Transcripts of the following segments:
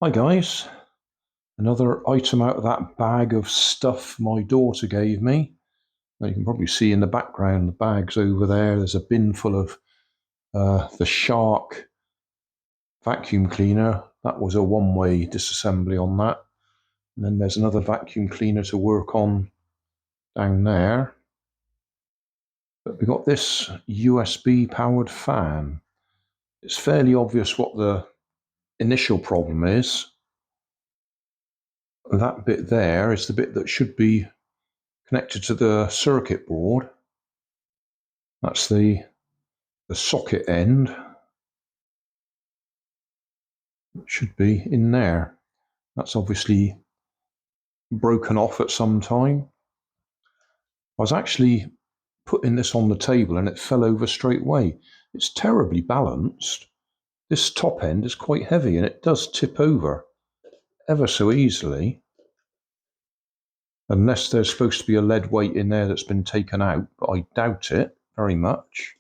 Hi guys, another item out of that bag of stuff my daughter gave me. Now you can probably see in the background the bag's over there. There's a bin full of the Shark vacuum cleaner. That was a one-way disassembly on that. And then there's another vacuum cleaner to work on down there. But we've got this USB powered fan. It's fairly obvious what the initial problem is. That bit there is the bit that should be connected to the circuit board. That's the socket end. It should be in there. That's obviously broken off at some time. I was actually putting this on the table and it fell over straight away. It's terribly balanced. This top end is quite heavy and it does tip over ever so easily. Unless there's supposed to be a lead weight in there that's been taken out, but I doubt it very much.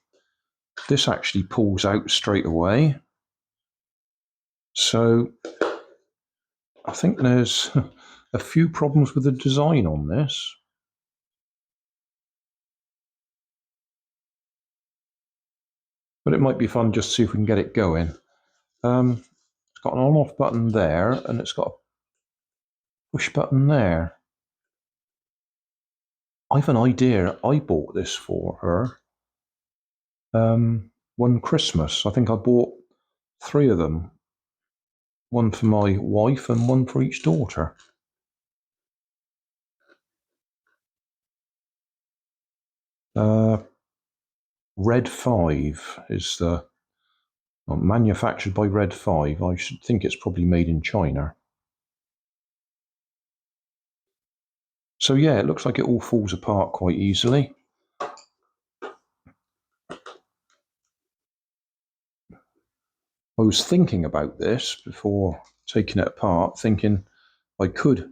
This actually pulls out straight away. So I think there's a few problems with the design on this. But it might be fun just to see if we can get it going. It's got an on-off button there, and it's got a push button there. I have an idea. I bought this for her one Christmas. I think I bought 3 of them. One for my wife and one for each daughter. Red 5 is the manufactured by Red 5. I should think it's probably made in China. So yeah, it looks like it all falls apart quite easily. I was thinking about this before taking it apart, thinking I could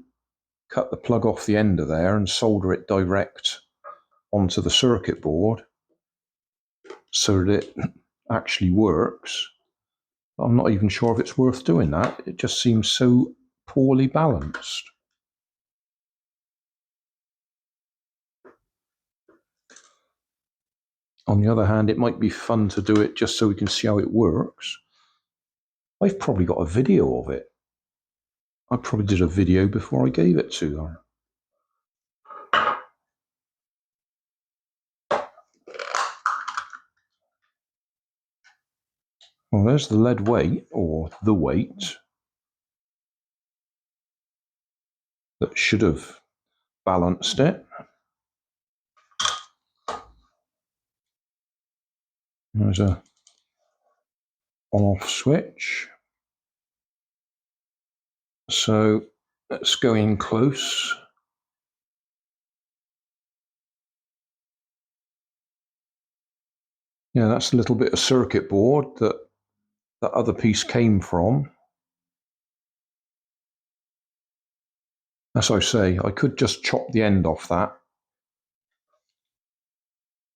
cut the plug off the end of there and solder it direct onto the circuit board so that it actually works. But I'm not even sure if it's worth doing that. It just seems so poorly balanced. On the other hand, it might be fun to do it just so we can see how it works. I've probably got a video of it. I probably did a video before I gave it to her. Well, there's the lead weight, or the weight, that should have balanced it. There's a on-off switch. So let's go in close. Yeah, that's a little bit of circuit board that that other piece came from. As I say, I could just chop the end off that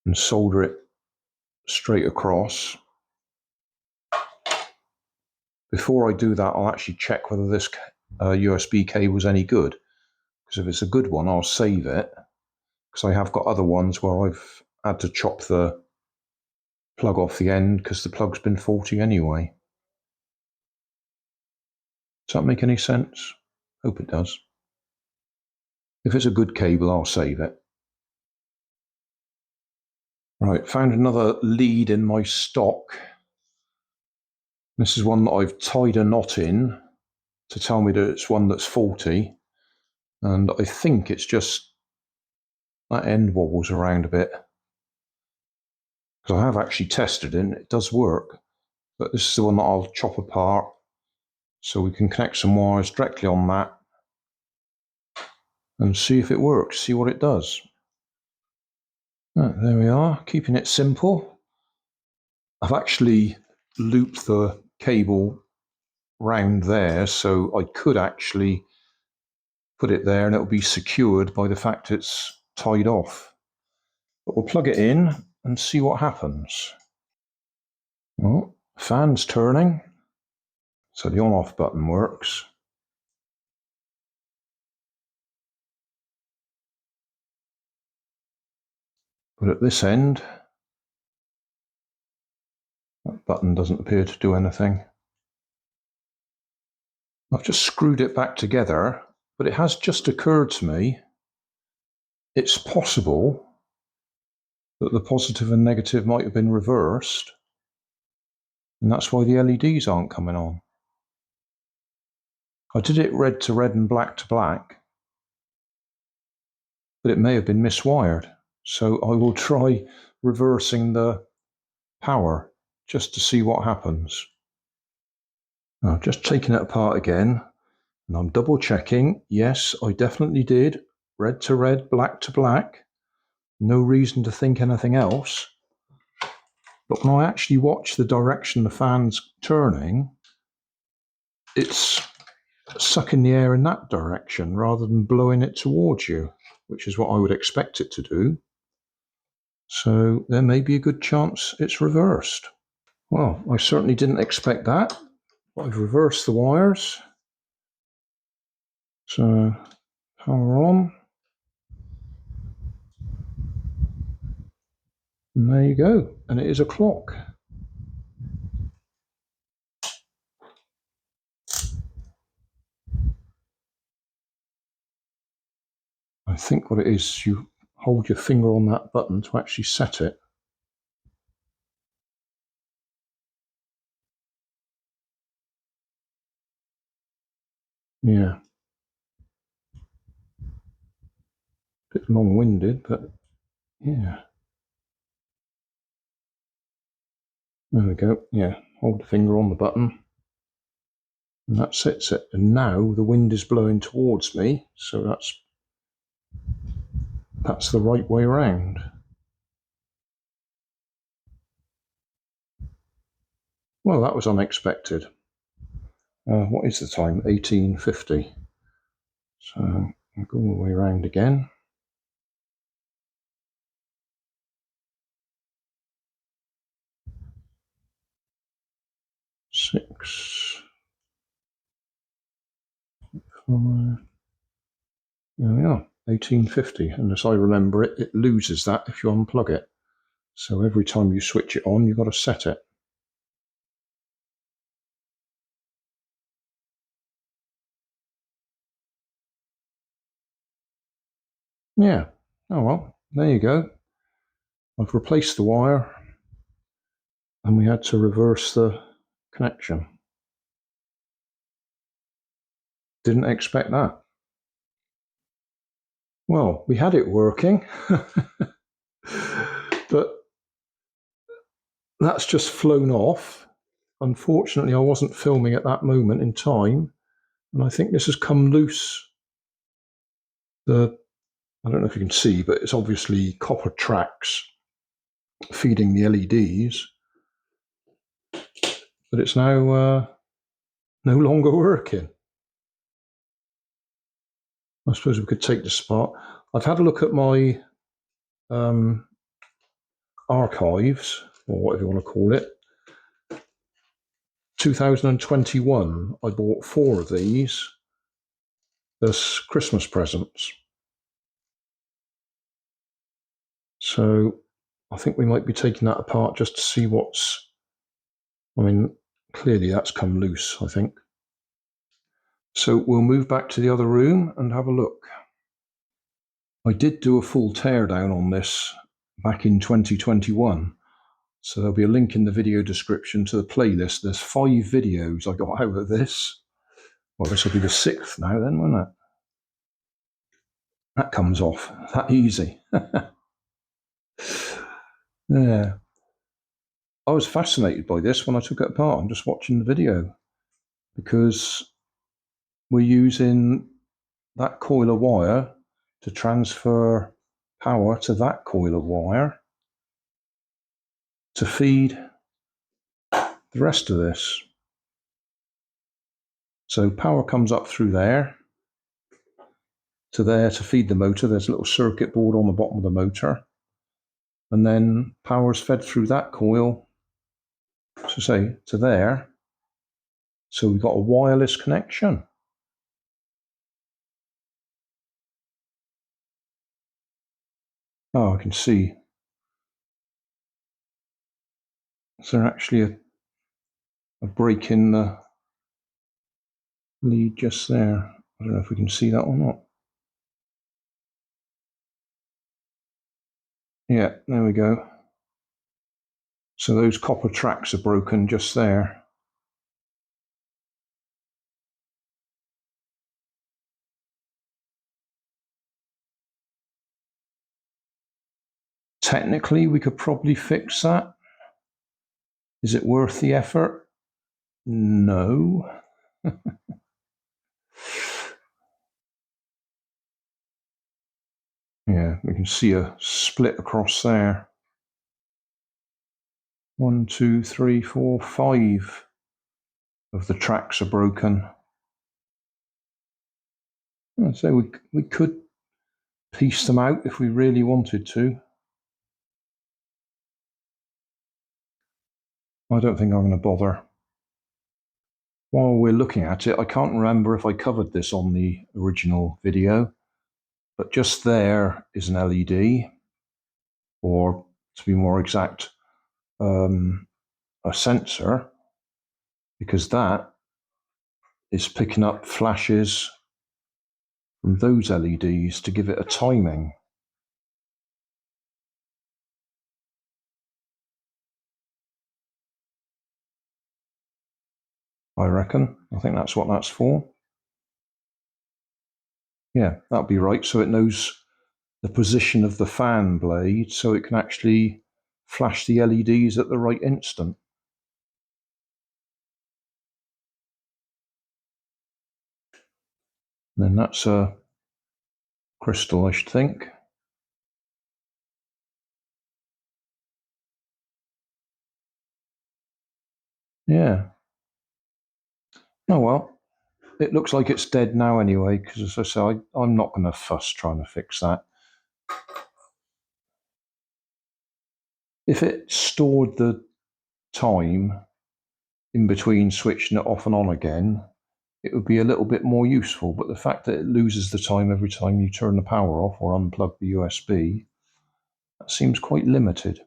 and solder it straight across. Before I do that, I'll actually check whether this USB cable is any good. Because if it's a good one, I'll save it. Because I have got other ones where I've had to chop the plug off the end because the plug's been faulty anyway. Does that make any sense? Hope it does. If it's a good cable, I'll save it. Right, found another lead in my stock. This is one that I've tied a knot in to tell me that it's one that's faulty. And I think it's just that end wobbles around a bit. Because I have actually tested it and it does work. But this is the one that I'll chop apart so we can connect some wires directly on that and see if it works, see what it does. Right, there we are, keeping it simple. I've actually looped the cable round there, so I could actually put it there and it'll be secured by the fact it's tied off. But we'll plug it in and see what happens. Well, fan's turning. So the on-off button works. But at this end, that button doesn't appear to do anything. I've just screwed it back together, but it has just occurred to me it's possible that the positive and negative might have been reversed, and that's why the LEDs aren't coming on. I did it red to red and black to black, but it may have been miswired. So I will try reversing the power just to see what happens. Now, I've just taken it apart again, and I'm double checking. Yes, I definitely did red to red, black to black. No reason to think anything else. But when I actually watch the direction the fan's turning, it's sucking the air in that direction rather than blowing it towards you, which is what I would expect it to do. So there may be a good chance it's reversed. Well, I certainly didn't expect that. I've reversed the wires. So power on. And there you go. And it is a clock. I think what it is, you hold your finger on that button to actually set it. Yeah. Bit long-winded, but yeah. There we go. Yeah, hold the finger on the button. And that sets it. And now the wind is blowing towards me, so that's the right way around. Well, that was unexpected. What is the time? 18:50. So I'll go all the way around again. Six, 5. There we are, 18:50. And as I remember it, it loses that if you unplug it. So every time you switch it on, you've got to set it. Yeah. Oh well, there you go. I've replaced the wire, and we had to reverse the connection. Didn't expect that. Well, we had it working, but that's just flown off. Unfortunately, I wasn't filming at that moment in time, and I think this has come loose. I don't know if you can see, but it's obviously copper tracks feeding the LEDs, but it's now no longer working. I suppose we could take this apart. I've had a look at my archives, or whatever you want to call it. 2021, I bought 4 of these as Christmas presents. So I think we might be taking that apart just to see clearly that's come loose, I think. So we'll move back to the other room and have a look. I did do a full teardown on this back in 2021. So there'll be a link in the video description to the playlist. There's 5 videos I got out of this. Well, this will be the 6th now then, won't it? That comes off that easy. Yeah. I was fascinated by this when I took it apart. I'm just watching the video because we're using that coil of wire to transfer power to that coil of wire to feed the rest of this. So power comes up through there to feed the motor. There's a little circuit board on the bottom of the motor. And then power is fed through that coil, so say, to there. So we've got a wireless connection. Oh, I can see. Is there actually a break in the lead just there? I don't know if we can see that or not. Yeah, there we go. So those copper tracks are broken just there. Technically, we could probably fix that. Is it worth the effort? No. Yeah, we can see a split across there. 1, 2, 3, 4, 5 of the tracks are broken. So we could piece them out if we really wanted to. I don't think I'm going to bother. While we're looking at it, I can't remember if I covered this on the original video, but just there is an LED, or to be more exact, a sensor, because that is picking up flashes from those LEDs to give it a timing. I reckon. I think that's what that's for. Yeah, that'd be right. So it knows the position of the fan blade, so it can actually flash the LEDs at the right instant. And then that's a crystal, I should think. Yeah. Oh well, it looks like it's dead now anyway, because as I say, I'm not going to fuss trying to fix that. If it stored the time in between switching it off and on again, it would be a little bit more useful. But the fact that it loses the time every time you turn the power off or unplug the USB, that seems quite limited.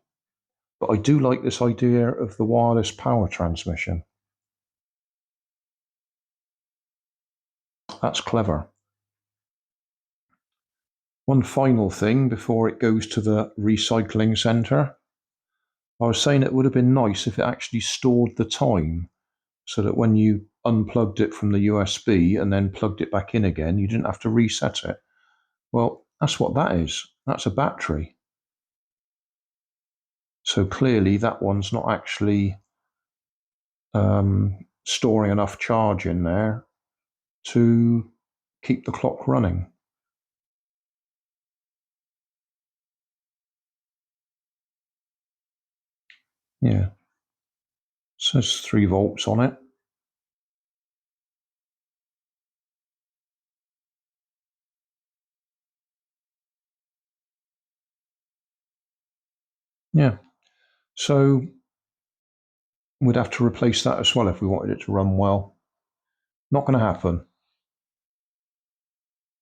But I do like this idea of the wireless power transmission. That's clever. One final thing before it goes to the recycling centre. I was saying it would have been nice if it actually stored the time, so that when you unplugged it from the USB and then plugged it back in again, you didn't have to reset it. Well, that's what that is. That's a battery. So clearly that one's not actually storing enough charge in there to keep the clock running. Yeah. So it's 3 volts on it. Yeah. So we'd have to replace that as well if we wanted it to run well. Not going to happen.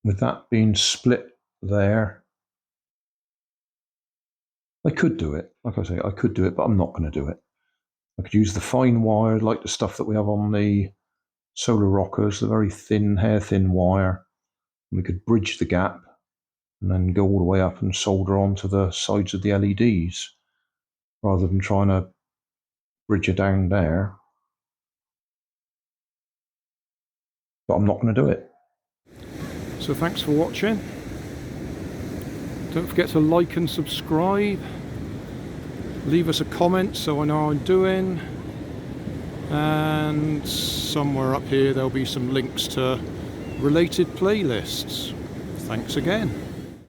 With that being split there, I could do it. Like I say, I could do it, but I'm not going to do it. I could use the fine wire, like the stuff that we have on the solar rockers, the very thin, hair-thin wire. And we could bridge the gap and then go all the way up and solder onto the sides of the LEDs, rather than trying to bridge it down there. But I'm not going to do it. So thanks for watching. Don't forget to like and subscribe. Leave us a comment so I know how I'm doing. And somewhere up here there'll be some links to related playlists. Thanks again.